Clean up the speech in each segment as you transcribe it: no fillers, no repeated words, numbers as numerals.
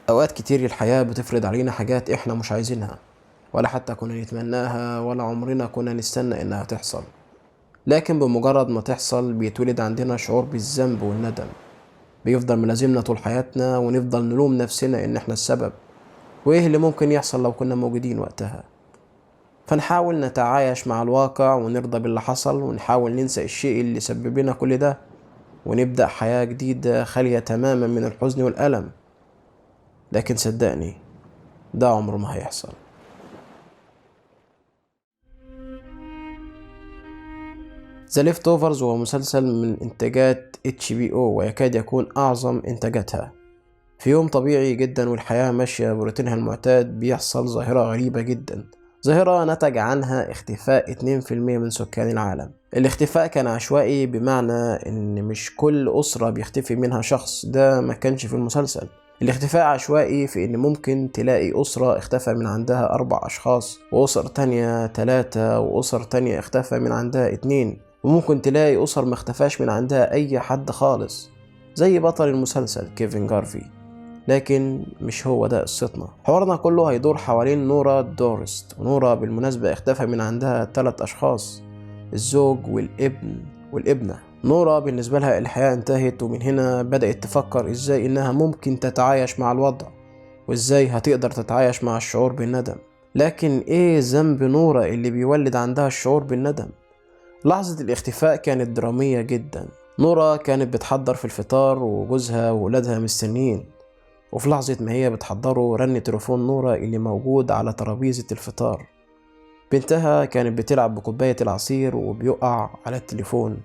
أوقات كتير الحياة بتفرض علينا حاجات إحنا مش عايزينها، ولا حتى كنا نتمناها، ولا عمرنا كنا نستنى إنها تحصل. لكن بمجرد ما تحصل بيتولد عندنا شعور بالذنب والندم، بيفضل ملازمنا طول حياتنا، ونفضل نلوم نفسنا إن إحنا السبب، وإيه اللي ممكن يحصل لو كنا موجودين وقتها. فنحاول نتعايش مع الواقع ونرضى باللي حصل، ونحاول ننسى الشيء اللي سبب لنا كل ده، ونبدأ حياة جديدة خالية تماما من الحزن والألم. لكن صدقني، ده عمره ما هيحصل. ذا ليفت اوفرز هو مسلسل من انتاجات HBO، ويكاد يكون اعظم انتاجاتها. في يوم طبيعي جدا والحياة ماشية بروتينها المعتاد، بيحصل ظاهرة غريبة جدا، ظاهرة نتج عنها اختفاء 2% من سكان العالم. الاختفاء كان عشوائي، بمعنى ان مش كل أسرة بيختفي منها شخص، ده ما كانش في المسلسل. الاختفاء عشوائي في ان ممكن تلاقي أسرة اختفى من عندها 4 أشخاص، وأسر تانية 3، وأسر تانية اختفى من عندها 2، وممكن تلاقي أسر ما اختفاش من عندها أي حد خالص، زي بطل المسلسل كيفن جارفي. لكن مش هو ده قصتنا. حوارنا كله هيدور حوالين نورا دورست. ونورا بالمناسبة اختفى من عندها 3 أشخاص، الزوج والابن والابنة. نورا بالنسبة لها الحياة انتهت، ومن هنا بدأت تفكر ازاي انها ممكن تتعايش مع الوضع، وازاي هتقدر تتعايش مع الشعور بالندم. لكن ايه ذنب نورا اللي بيولد عندها الشعور بالندم؟ لحظة الاختفاء كانت درامية جدا. نورا كانت بتحضر في الفطار، وجوزها وولادها مستنيين، وفي لحظة ما هي بتحضره رن تليفون نورا اللي موجود على ترابيزة الفطار. بنتها كانت بتلعب بكوباية العصير وبيقع على التليفون،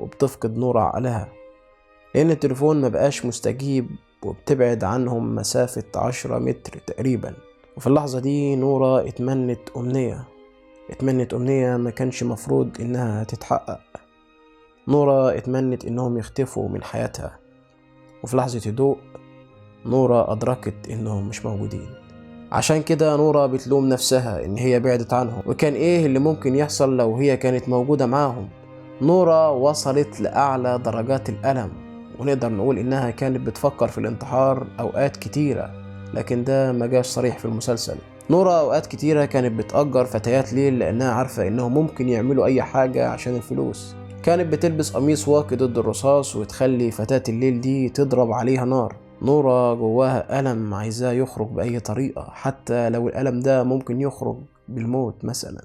وبتفقد نورا عقلها لأن التليفون مبقاش مستجيب، وبتبعد عنهم مسافة 10 متر تقريبا. وفي اللحظة دي نورا اتمنت أمنية ما كانش مفروض إنها تتحقق. نورا اتمنت إنهم يختفوا من حياتها. وفي لحظة هدوء نورا أدركت إنهم مش موجودين. عشان كده نورا بتلوم نفسها إن هي بعدت عنهم، وكان إيه اللي ممكن يحصل لو هي كانت موجودة معاهم. نورا وصلت لأعلى درجات الألم، ونقدر نقول إنها كانت بتفكر في الانتحار أوقات كتيرة، لكن ده ما جاش صريح في المسلسل. نورا أوقات كتيرة كانت بتأجر فتيات ليل لأنها عارفة إنهم ممكن يعملوا أي حاجة عشان الفلوس. كانت بتلبس قميص واقي ضد الرصاص، وتخلي فتاة الليل دي تضرب عليها نار. نورا جواها ألم عايزاه يخرج بأي طريقة، حتى لو الألم ده ممكن يخرج بالموت مثلا.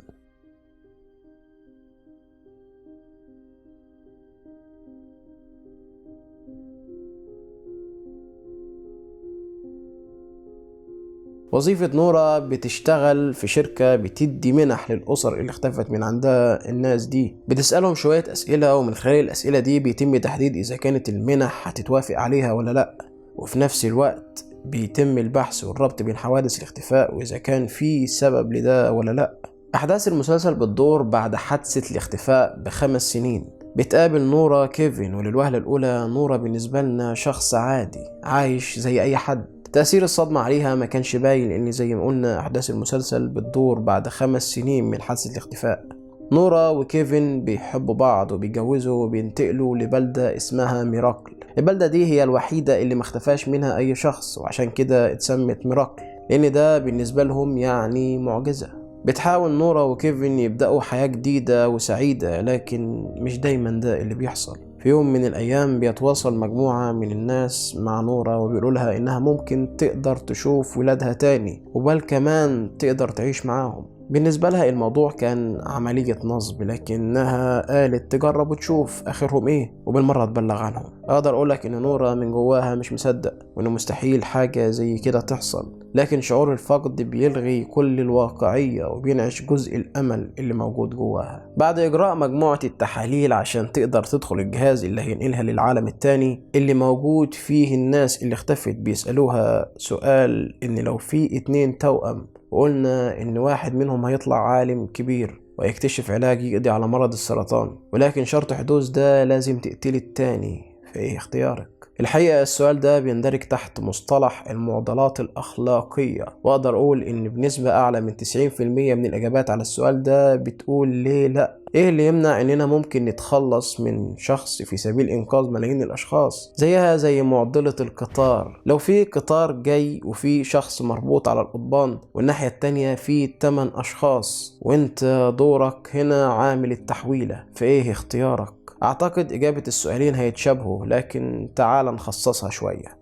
وظيفة نورا بتشتغل في شركة بتدي منح للأسر اللي اختفت من عندها الناس دي. بتسألهم شوية أسئلة، ومن خلال الأسئلة دي بيتم تحديد إذا كانت المنح هتتوافق عليها ولا لأ. وفي نفس الوقت بيتم البحث والربط بين حوادث الاختفاء وإذا كان في سبب لده ولا لأ. أحداث المسلسل بتدور بعد حادثة الاختفاء ب5 سنين. بتقابل نورا كيفن، وللوهلة الأولى نورا بالنسبة لنا شخص عادي عايش زي أي حد. تأثير الصدمة عليها ما كانش باين، لأن زي ما قلنا أحداث المسلسل بتدور بعد 5 سنين من حادثة الاختفاء. نورا وكيفن بيحبوا بعض وبيتجوزوا وبينتقلوا لبلدة اسمها ميراكل. البلدة دي هي الوحيدة اللي ما اختفاش منها أي شخص، وعشان كده اتسمت ميراكل، لأن ده بالنسبة لهم يعني معجزة. بتحاول نورا وكيفن يبدأوا حياة جديدة وسعيدة، لكن مش دايما ده اللي بيحصل. في يوم من الأيام بيتواصل مجموعة من الناس مع نورا، وبيقولوا لها إنها ممكن تقدر تشوف ولادها تاني، وبل كمان تقدر تعيش معاهم. بالنسبة لها الموضوع كان عملية نصب، لكنها قالت تجرب وتشوف آخرهم إيه، وبالمرة تبلغ عنهم. أقدر أقولك إن نورا من جواها مش مصدق، وإنه مستحيل حاجة زي كده تحصل، لكن شعور الفقد بيلغي كل الواقعية وبينعش جزء الأمل اللي موجود جواها. بعد إجراء مجموعة التحاليل عشان تقدر تدخل الجهاز اللي هينقلها للعالم التاني اللي موجود فيه الناس اللي اختفت، بيسألوها سؤال إن لو في 2 توأم، وقلنا إن واحد منهم هيطلع عالم كبير ويكتشف علاج يقضي على مرض السرطان، ولكن شرط حدوث ده لازم تقتلي التاني، فإيه اختيارك؟ الحقيقة السؤال ده بيندرج تحت مصطلح المعضلات الأخلاقية، وأقدر أقول إن بنسبة أعلى من 90% من الإجابات على السؤال ده بتقول ليه لأ. إيه اللي يمنع إننا ممكن نتخلص من شخص في سبيل إنقاذ ملايين الأشخاص؟ زيها زي معضلة القطار. لو في قطار جاي وفي شخص مربوط على القضبان والناحية التانية في 8 أشخاص، وإنت دورك هنا عامل التحويلة، فإيه اختيارك؟ أعتقد إجابة السؤالين هيتشابهوا، لكن تعال نخصصها شوية.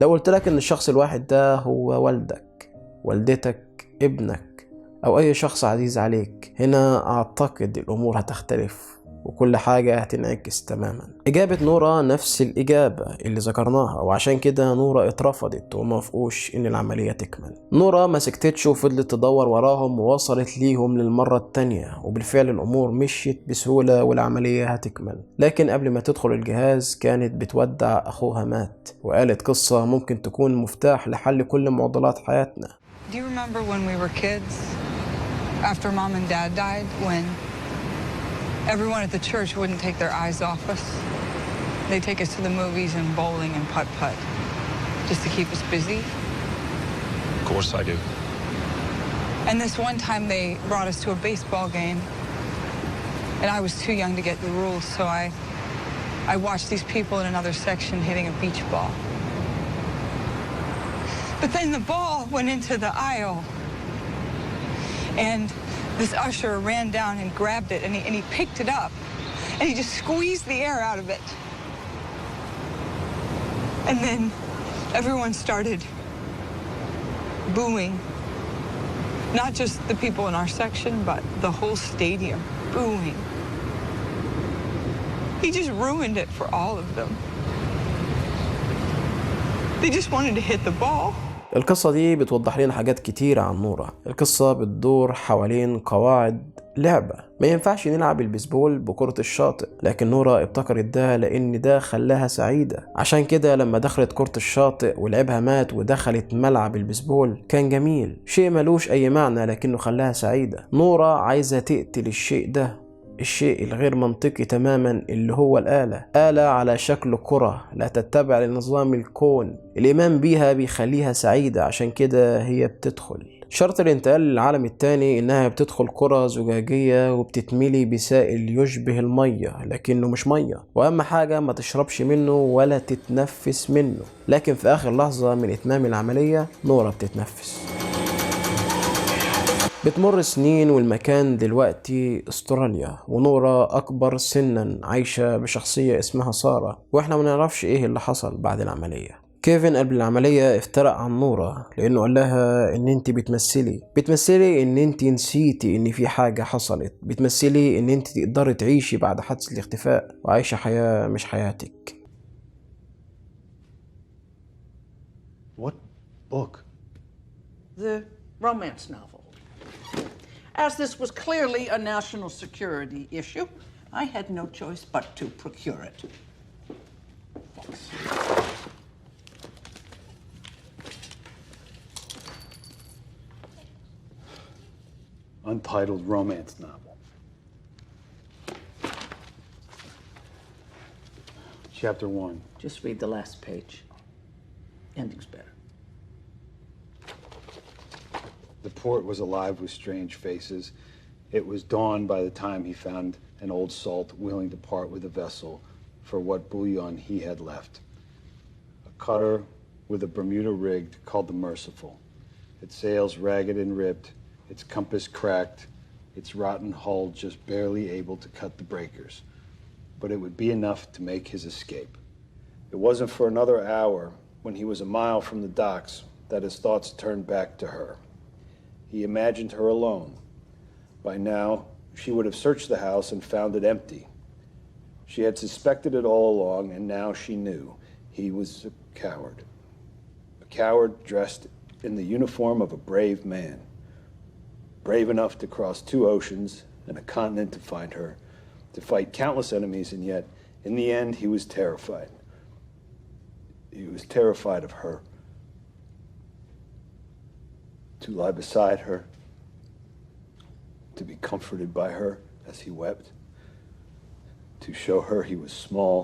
لو قلت لك إن الشخص الواحد ده هو والدك، والدتك، ابنك، أو أي شخص عزيز عليك، هنا أعتقد الأمور هتختلف وكل حاجة هتنعكس تماما. إجابة نورا نفس الإجابة اللي ذكرناها، وعشان كده نورا اترفضت وما وافقوش إن العملية تكمل. نورا ما سكتتش وفضلت تدور وراهم ووصلت ليهم للمرة التانية، وبالفعل الأمور مشيت بسهولة والعملية هتكمل. لكن قبل ما تدخل الجهاز كانت بتودع أخوها مات، وقالت قصة ممكن تكون مفتاح لحل كل معضلات حياتنا. Do you remember when we were kids, after Mom and Dad died, when everyone at the church wouldn't take their eyes off us? They'd take us to the movies and bowling and putt-putt, just to keep us busy. Of course I do. And this one time they brought us to a baseball game, and I was too young to get the rules, so I watched these people in another section hitting a beach ball. But then the ball went into the aisle, and this usher ran down and grabbed it, and he picked it up, and he just squeezed the air out of it. And then everyone started booing. Not just the people in our section, but the whole stadium booing. He just ruined it for all of them. They just wanted to hit the ball. القصة دي بتوضح لنا حاجات كتيرة عن نورا. القصة بتدور حوالين قواعد لعبة. ما ينفعش نلعب البيسبول بكرة الشاطئ، لكن نورا ابتكرت ده لأن ده خلاها سعيدة. عشان كده لما دخلت كرة الشاطئ ولعبها مات ودخلت ملعب البيسبول كان جميل، شيء ملوش أي معنى لكنه خلاها سعيدة. نورا عايزة تقتل الشيء ده، الشيء الغير منطقي تماما اللي هو آلة على شكل كرة لا تتبع لنظام الكون. الإيمان بيها بيخليها سعيدة، عشان كده هي بتدخل. شرط الانتقال للعالم التاني إنها بتدخل كرة زجاجية وبتتملي بسائل يشبه المية لكنه مش مية، وأهم حاجة ما تشربش منه ولا تتنفس منه. لكن في آخر لحظة من إتمام العملية نورا بتتنفس. بتمر سنين والمكان دلوقتي استراليا، ونورا اكبر سنا عايشة بشخصية اسمها سارة، واحنا ما نعرفش ايه اللي حصل بعد العملية. كيفن قبل العملية افترق عن نورا لانه قال لها ان انت بتمثلي ان انت نسيتي ان في حاجة حصلت، بتمثلي ان انت تقدري تعيشي بعد حادث الاختفاء وعايشة حياة مش حياتك. What book? The romance novel. As this was clearly a national security issue, I had no choice but to procure it. Thanks. Untitled romance novel. Chapter 1. Just read the last page. Ending's better. The port was alive with strange faces. It was dawn by the time he found an old salt willing to part with a vessel for what bullion he had left. A cutter with a Bermuda rigged called the Merciful. Its sails ragged and ripped, its compass cracked, its rotten hull just barely able to cut the breakers. But it would be enough to make his escape. It wasn't for another hour, when he was a mile from the docks, that his thoughts turned back to her. He imagined her alone. By now, she would have searched the house and found it empty. She had suspected it all along, and now she knew he was a coward. A coward dressed in the uniform of a brave man. Brave enough to cross 2 oceans and a continent to find her, to fight countless enemies, and yet, in the end, he was terrified. He was terrified of her. To lie beside her, to be comforted by her as he wept, to show her he was small,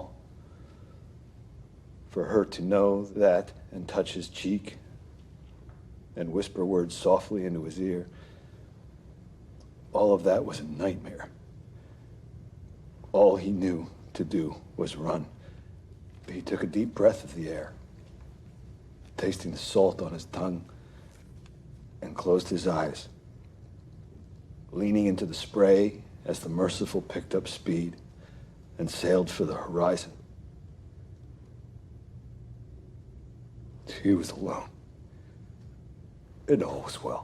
for her to know that and touch his cheek and whisper words softly into his ear, all of that was a nightmare. All he knew to do was run. He took a deep breath of the air, tasting the salt on his tongue, and closed his eyes, leaning into the spray as the Merciful picked up speed and sailed for the horizon. He was alone, and all was well.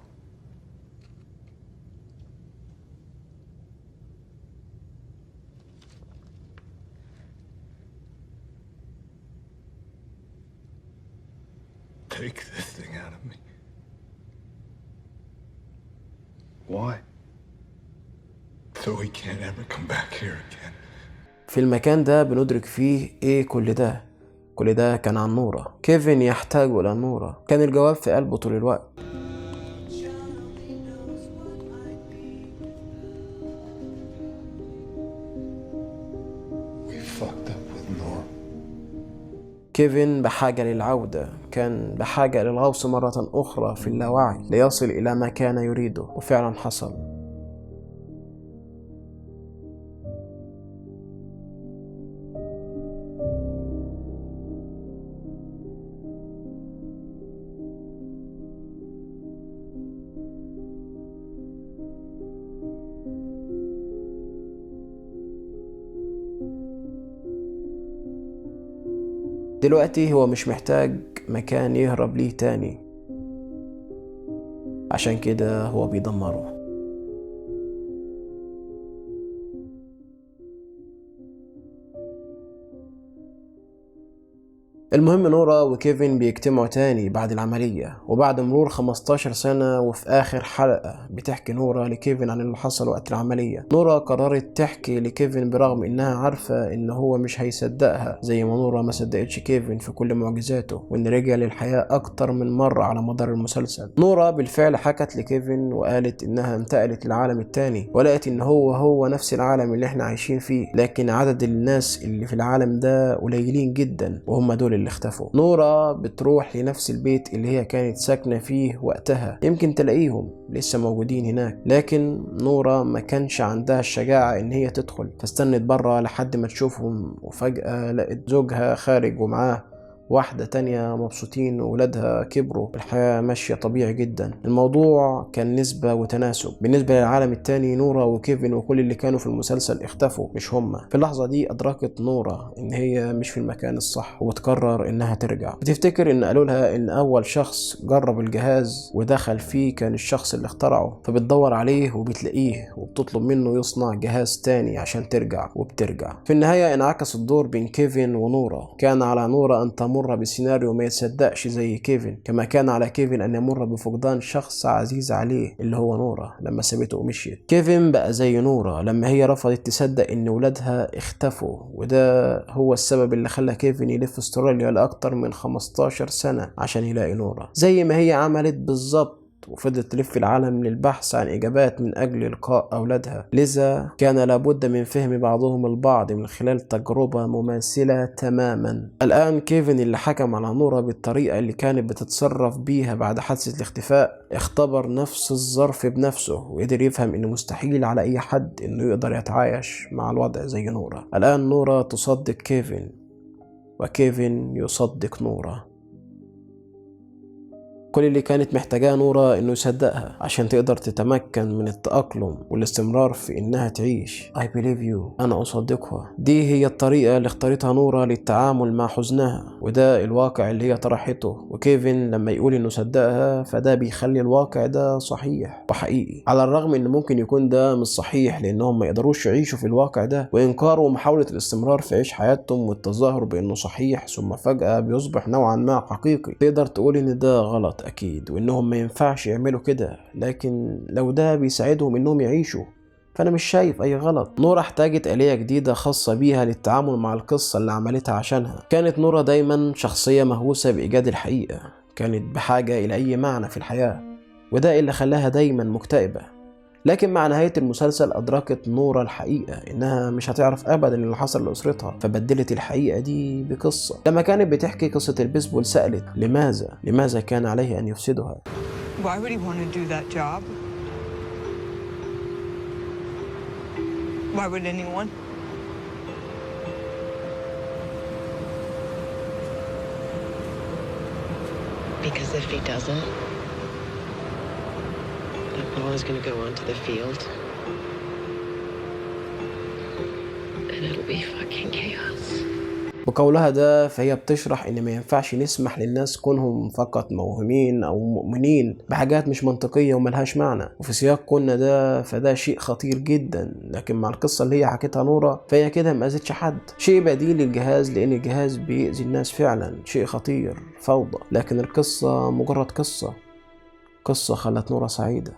Take this thing out of me. Why? So he can't ever come back here again. في المكان ده بندرك فيه ايه كل ده. كل ده كان عن نورا. كيفن يحتاج إلى نورا. كان الجواب في قلبه طول الوقت. كيفن بحاجة للعودة، كان بحاجة للغوص مرة أخرى في اللاوعي ليصل إلى ما كان يريده، وفعلا حصل. دلوقتي هو مش محتاج مكان يهرب ليه تاني، عشان كده هو بيدمره. المهم نورا وكيفن بيجتمعوا تاني بعد العملية وبعد مرور 15 سنة، وفي آخر حلقة بتحكي نورا لكيفن عن اللي حصل وقت العملية. نورا قررت تحكي لكيفن برغم إنها عارفة إن هو مش هيصدقها، زي ما نورا ما صدقتش كيفن في كل معجزاته وإن رجع للحياة أكتر من مرة على مدار المسلسل. نورا بالفعل حكت لكيفن وقالت إنها انتقلت للعالم التاني ولقت إن هو نفس العالم اللي إحنا عايشين فيه، لكن عدد الناس اللي في العالم ده قليلين جدا وهم دول اللي اختفوا. نورا بتروح لنفس البيت اللي هي كانت ساكنة فيه وقتها، يمكن تلاقيهم لسه موجودين هناك، لكن نورا ما كانش عندها الشجاعة ان هي تدخل، فاستنت برا لحد ما تشوفهم، وفجأة لقت زوجها خارج ومعاه واحدة تانية مبسوطين وولادها كبروا، الحياة ماشية طبيعي جدا. الموضوع كان نسبة وتناسب. بالنسبة للعالم التاني نورا وكيفن وكل اللي كانوا في المسلسل اختفوا مش هما. في اللحظة دي أدركت نورا إن هي مش في المكان الصح وبتقرر إنها ترجع. بتفتكر إن قالوا لها إن أول شخص جرب الجهاز ودخل فيه كان الشخص اللي اخترعه، فبتدور عليه وبتلاقيه وبتطلب منه يصنع جهاز تاني عشان ترجع، وبترجع. في النهاية انعكس الدور بين كيفن ونورا. كان على نورا أن تمر بسيناريو ما يتصدقش زي كيفن، كما كان على كيفن أن يمر بفقدان شخص عزيز عليه اللي هو نورا لما سابته ومشيت. كيفن بقى زي نورا لما هي رفضت تصدق إن ولادها اختفوا، وده هو السبب اللي خلى كيفن يلف استراليا لأكتر من 15 سنة عشان يلاقي نورا، زي ما هي عملت بالظبط، وفضلت تلف العالم للبحث عن إجابات من أجل لقاء أولادها. لذا كان لابد من فهم بعضهم البعض من خلال تجربة مماثلة تماما. الآن كيفن اللي حكم على نورا بالطريقة اللي كانت بتتصرف بيها بعد حادثة الاختفاء اختبر نفس الظرف بنفسه، وقدر يفهم إنه مستحيل على أي حد إنه يقدر يتعايش مع الوضع زي نورا. الآن نورا تصدق كيفن وكيفن يصدق نورا. كل اللي كانت محتاجاه نورا انه يصدقها عشان تقدر تتمكن من التأقلم والاستمرار في انها تعيش. I believe you، انا اصدقها. دي هي الطريقة اللي اختارتها نورا للتعامل مع حزنها، وده الواقع اللي هي طرحته. وكيفن لما يقول انه صدقها فده بيخلي الواقع ده صحيح وحقيقي، على الرغم ان ممكن يكون ده مش صحيح لانهم ما يقدروش يعيشوا في الواقع ده، وانكار ومحاولة الاستمرار في عيش حياتهم والتظاهر بانه صحيح ثم فجأة بيصبح نوعا ما حقيقي. تقدر تقول ان ده غلط أكيد وإنهم ما ينفعش يعملوا كده، لكن لو ده بيساعدهم إنهم يعيشوا فأنا مش شايف أي غلط. نورا احتاجت آلية جديدة خاصة بيها للتعامل مع القصة اللي عملتها عشانها. كانت نورا دايما شخصية مهووسة بإيجاد الحقيقة، كانت بحاجة إلى أي معنى في الحياة، وده اللي خلاها دايما مكتئبة. لكن مع نهاية المسلسل أدركت نورة الحقيقة إنها مش هتعرف أبدا اللي حصل لأسرتها، فبدلت الحقيقة دي بقصة. لما كانت بتحكي قصة البيسبول سألت لماذا كان عليه أن يفسدها؟ Why would he want to do that job? Why would anyone? Because if he doesn't, that ball is going to go onto the field. And it'll be fucking chaos. بقولها ده فهي بتشرح ان ما ينفعش نسمح للناس كونهم فقط موهومين او مؤمنين بحاجات مش منطقية وملهاش معنى. وفي سياق كنا ده فده شيء خطير جدا، لكن مع القصة اللي هي حكيتها نورة فهي كده ما اذتش حد. شيء بديل للجهاز لان الجهاز بيأذي الناس فعلا، شيء خطير، فوضى. لكن القصة مجرد قصة خلت نورة سعيدة.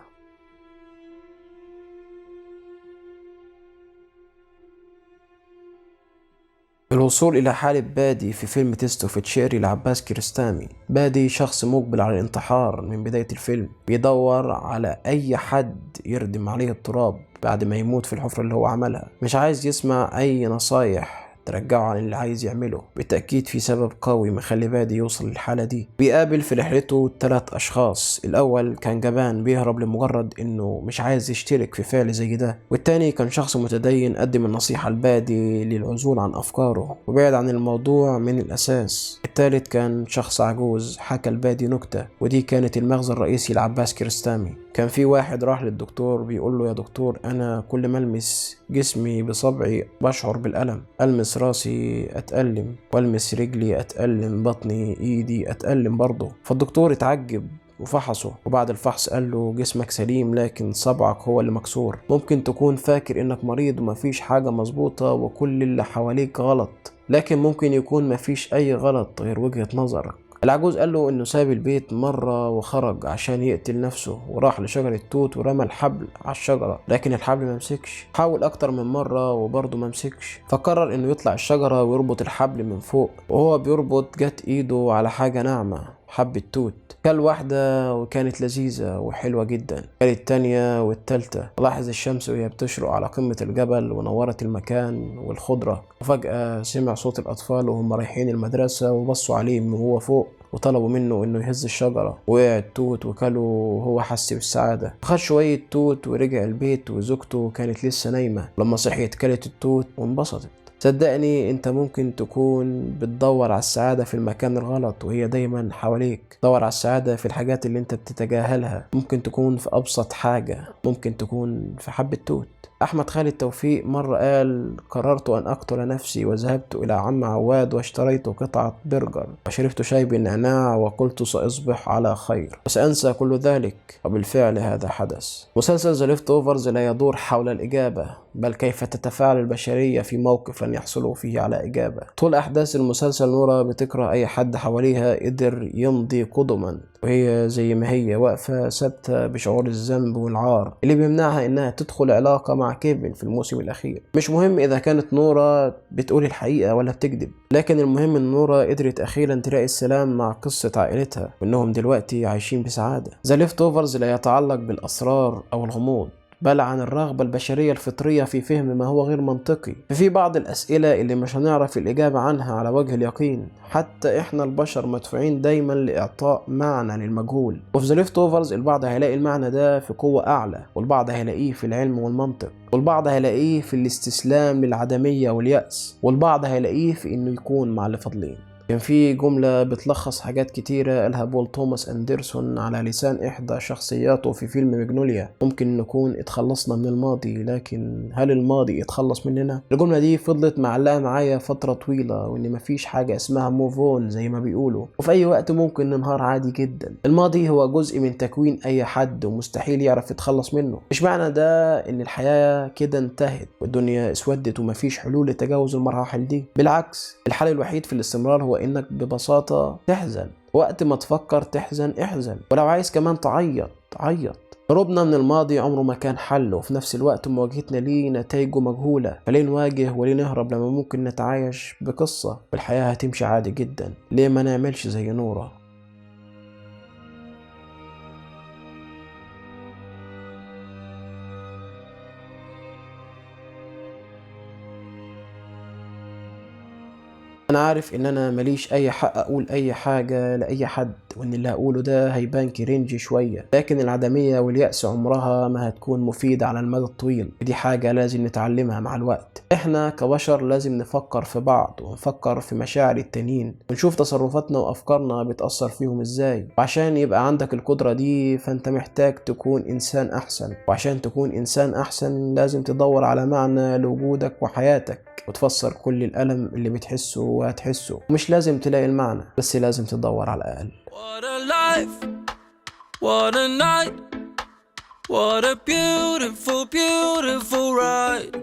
الوصول إلى حالة بادي في فيلم تيست اوف تشيري لعباس كيارستامي. بادي شخص مقبل على الانتحار من بداية الفيلم، بيدور على أي حد يردم عليه التراب بعد ما يموت في الحفرة اللي هو عملها. مش عايز يسمع أي نصايح ترجعه عن اللي عايز يعمله. بالتأكيد في سبب قوي مخلي بادي يوصل للحالة دي. بيقابل في رحلته 3 أشخاص. الأول كان جبان بيهرب لمجرد إنه مش عايز يشترك في فعل زي ده، والتاني كان شخص متدين قدم النصيحة لبادي للعزول عن أفكاره وبعد عن الموضوع من الأساس. التالت كان شخص عجوز حكى لبادي نكتة، ودي كانت المغزى الرئيسي لعباس كيارستامي. كان في واحد راح للدكتور بيقول له: يا دكتور، أنا كل ما ألمس جسمي بصبعي بشعر بالألم، ألمس راسي أتألم، والمس رجلي أتألم، بطني إيدي أتألم برضه. فالدكتور اتعجب وفحصه، وبعد الفحص قال له: جسمك سليم لكن صبعك هو اللي مكسور. ممكن تكون فاكر إنك مريض ومفيش حاجة مظبوطة وكل اللي حواليك غلط، لكن ممكن يكون مفيش أي غلط غير وجهة نظرك. العجوز قال له انه ساب البيت مرة وخرج عشان يقتل نفسه، وراح لشجرة توت ورمى الحبل على الشجرة، لكن الحبل ممسكش. حاول اكتر من مرة وبرضه ممسكش، فقرر انه يطلع الشجرة ويربط الحبل من فوق. وهو بيربط جت ايده على حاجة ناعمة، حبة توت. كل واحدة وكانت لذيذة وحلوة جدا، كل التانية والتالتة. لاحظ الشمس وهي بتشرق على قمة الجبل ونورت المكان والخضرة. وفجأة سمع صوت الأطفال وهم رايحين المدرسة، وبصوا عليه من هو فوق وطلبوا منه انه يهز الشجرة. وقع التوت وكله وهو حس بالسعادة. خد شوية توت ورجع البيت، وزوجته كانت لسه نايمة. لما صحيت كلت التوت وانبسطت. صدقني انت ممكن تكون بتدور على السعادة في المكان الغلط وهي دايما حواليك. دور على السعادة في الحاجات اللي انت بتتجاهلها. ممكن تكون في ابسط حاجة، ممكن تكون في حبة توت. أحمد خالد توفيق مرة قال: قررت أن أقتل نفسي وذهبت إلى عم عواد واشتريت قطعة برجر وشربت شاي بالنعناع وقلت سأصبح على خير وسأنسى كل ذلك. وبالفعل هذا حدث. مسلسل ذا ليفت أوفرز لا يدور حول الإجابة، بل كيف تتفاعل البشرية في موقف لن يحصلوا فيه على إجابة. طول أحداث المسلسل نورة بتكره أي حد حواليها قدر يمضي قدما، وهي زي ما هي واقفة ثابتة بشعور الذنب والعار اللي بيمنعها إنها تدخل علاقة مع كيفن في الموسم الأخير. مش مهم إذا كانت نورة بتقول الحقيقة ولا بتكذب، لكن المهم إن نورة قدرت أخيرا تلاقي السلام مع قصة عائلتها، وإنهم دلوقتي عايشين بسعادة. ذا ليفت أوفرز لا يتعلق بالأسرار أو الغموض، بل عن الرغبة البشرية الفطرية في فهم ما هو غير منطقي. ففي بعض الأسئلة اللي مش هنعرف الإجابة عنها على وجه اليقين. حتى إحنا البشر مدفوعين دايما لإعطاء معنى للمجهول. وفي ذا ليفت أوفرز البعض هيلاقي المعنى ده في قوة أعلى، والبعض هيلاقيه في العلم والمنطق، والبعض هيلاقيه في الاستسلام للعدمية واليأس، والبعض هيلاقيه في إنه يكون مع اللي فاضلين. كان في جملة بتلخص حاجات كتيرة قالها بول توماس أندرسون على لسان إحدى شخصياته في فيلم ماجنوليا: ممكن نكون اتخلصنا من الماضي، لكن هل الماضي اتخلص مننا؟ الجملة دي فضلت معلقة معايا فترة طويلة، وإن مفيش حاجة اسمها موف اون زي ما بيقولوا، وفي أي وقت ممكن ننهار عادي جدا. الماضي هو جزء من تكوين أي حد ومستحيل يعرف يتخلص منه. مش معنى ده إن الحياة كده انتهت والدنيا اسودت ومفيش حلول لتجاوز المراحل دي. بالعكس، الحل الوحيد في الاستمرار هو إنك ببساطة تحزن. وقت ما تفكر تحزن احزن، ولو عايز كمان تعيط عيط. هروبنا من الماضي عمره ما كان حل، وفي نفس الوقت مواجهتنا ليه نتائجه مجهولة. فليه نواجه وليه نهرب لما ممكن نتعايش بقصة والحياة هتمشي عادي جدا؟ ليه ما نعملش زي نورة؟ انا عارف ان انا ماليش اي حق اقول اي حاجة لاي حد، وان اللي هقوله ده هيبان كرنج شوية، لكن العدمية واليأس عمرها ما هتكون مفيدة على المدى الطويل. دي حاجة لازم نتعلمها مع الوقت. احنا كبشر لازم نفكر في بعض ونفكر في مشاعر التانيين، ونشوف تصرفاتنا وافكارنا بتأثر فيهم ازاي. وعشان يبقى عندك القدرة دي فانت محتاج تكون انسان احسن، وعشان تكون انسان احسن لازم تدور على معنى لوجودك وحياتك، وتفسر كل الألم اللي بتحسه وهتحسه. مش لازم تلاقي المعنى، بس لازم تدور على الأقل. What a life, what a night, what a beautiful, beautiful ride.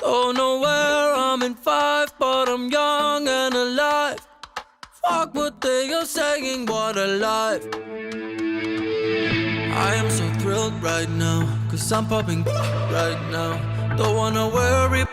Don't know where I'm in 5, but I'm young and alive. Fuck what they are saying, what a life. I am so thrilled right now, 'cause I'm popping right now. Don't wanna worry